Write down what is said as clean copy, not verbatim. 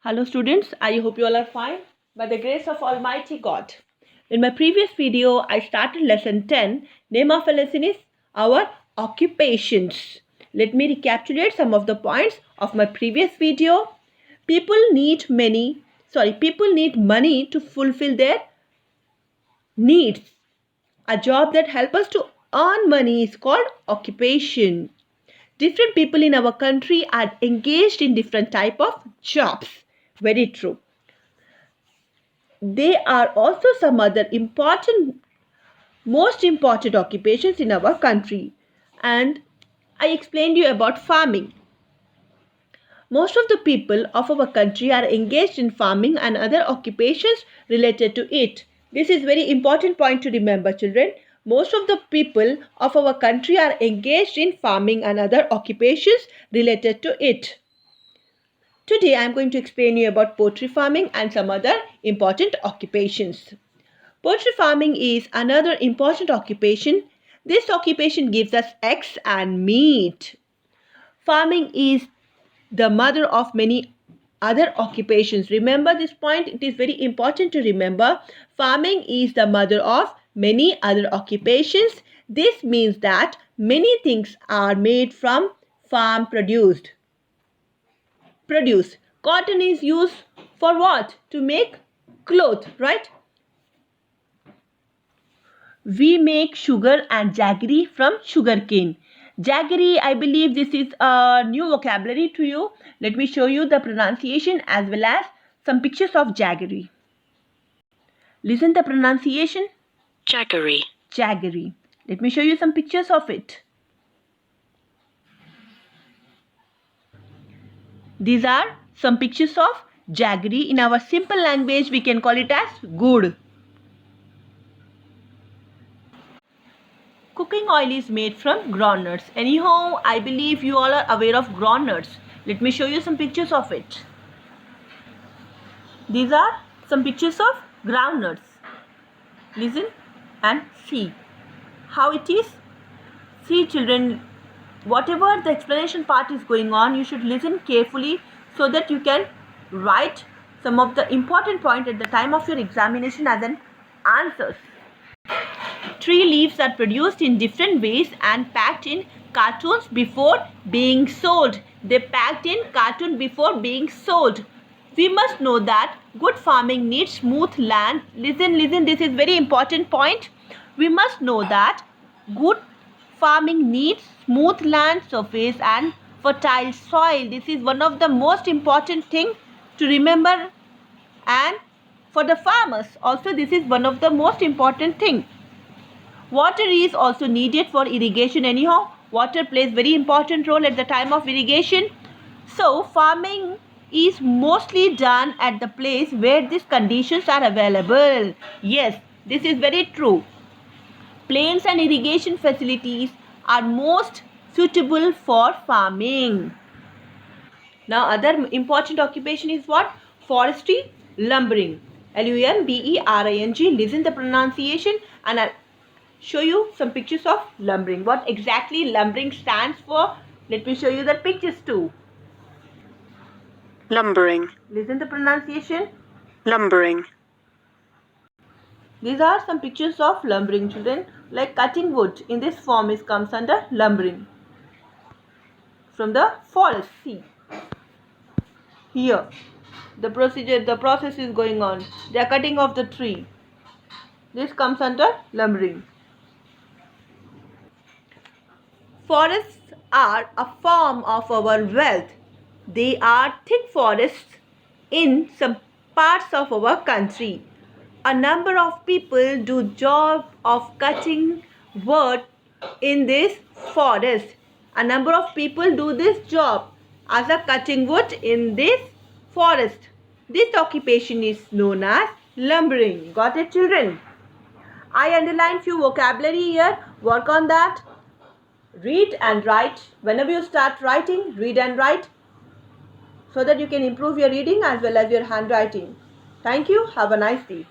Hello students, I hope you all are fine by the grace of Almighty God. In my previous video, I started lesson 10. Name of a lesson is our occupations. Let me recapitulate some of the points of my previous video. People need money to fulfill their needs. A job that helps us to earn money is called occupation. Different people in our country are engaged in different type of jobs. Very true. There are also some other most important occupations in our country. And I explained you about farming. Most of the people of our country are engaged in farming and other occupations related to it. This is very important point to remember, children. Most of the people of our country are engaged in farming and other occupations related to it. Today I am going to explain you about poultry farming and some other important occupations. Poultry farming is another important occupation. This occupation gives us eggs and meat. Farming is the mother of many other occupations. Remember this point, it is very important to remember. Farming is the mother of many other occupations. This means that many things are made from farm produce. Cotton is used for what? To make cloth, right? We make sugar and jaggery from sugarcane. Jaggery, I believe this is a new vocabulary to you. Let me show you the pronunciation as well as some pictures of jaggery. Listen the pronunciation. Jaggery. Jaggery. Let me show you some pictures of it. These are some pictures of jaggery. In our simple language, we can call it as gur. Cooking oil is made from groundnuts. Anyhow, I believe you all are aware of groundnuts. Let me show you some pictures of it. These are some pictures of groundnuts. Listen and see how it is. See children, whatever the explanation part is going on, you should listen carefully so that you can write some of the important points at the time of your examination as an answers. Tree leaves are produced in different ways and packed in cartons before being sold. They packed in carton before being sold. We must know that good farming needs smooth land. Listen, this is very important point. We must know that good farming needs smooth land surface and fertile soil. This is one of the most important thing to remember, and for the farmers also this is one of the most important thing. Water is also needed for irrigation. Anyhow, water plays very important role at the time of irrigation. So farming is mostly done at the place where these conditions are available. Yes, this is very true. Plains and irrigation facilities are most suitable for farming. Now other important occupation is what? Forestry, lumbering. Lumbering. Listen the pronunciation and I'll show you some pictures of lumbering. What exactly lumbering stands for? Let me show you the pictures too. Lumbering. Listen the pronunciation. Lumbering. These are some pictures of lumbering, children. Like cutting wood in this form comes under lumbering. From the forest, see. Here, the process is going on. They are cutting off the tree. This comes under lumbering. Forests are a form of our wealth. They are thick forests in some parts of our country. A number of people do job of cutting wood in this forest. A number of people do this job as a cutting wood in this forest. This occupation is known as lumbering. Got it, children? I underlined few vocabulary here. Work on that. Read and write. Whenever you start writing, read and write so that you can improve your reading as well as your handwriting. Thank you. Have a nice day.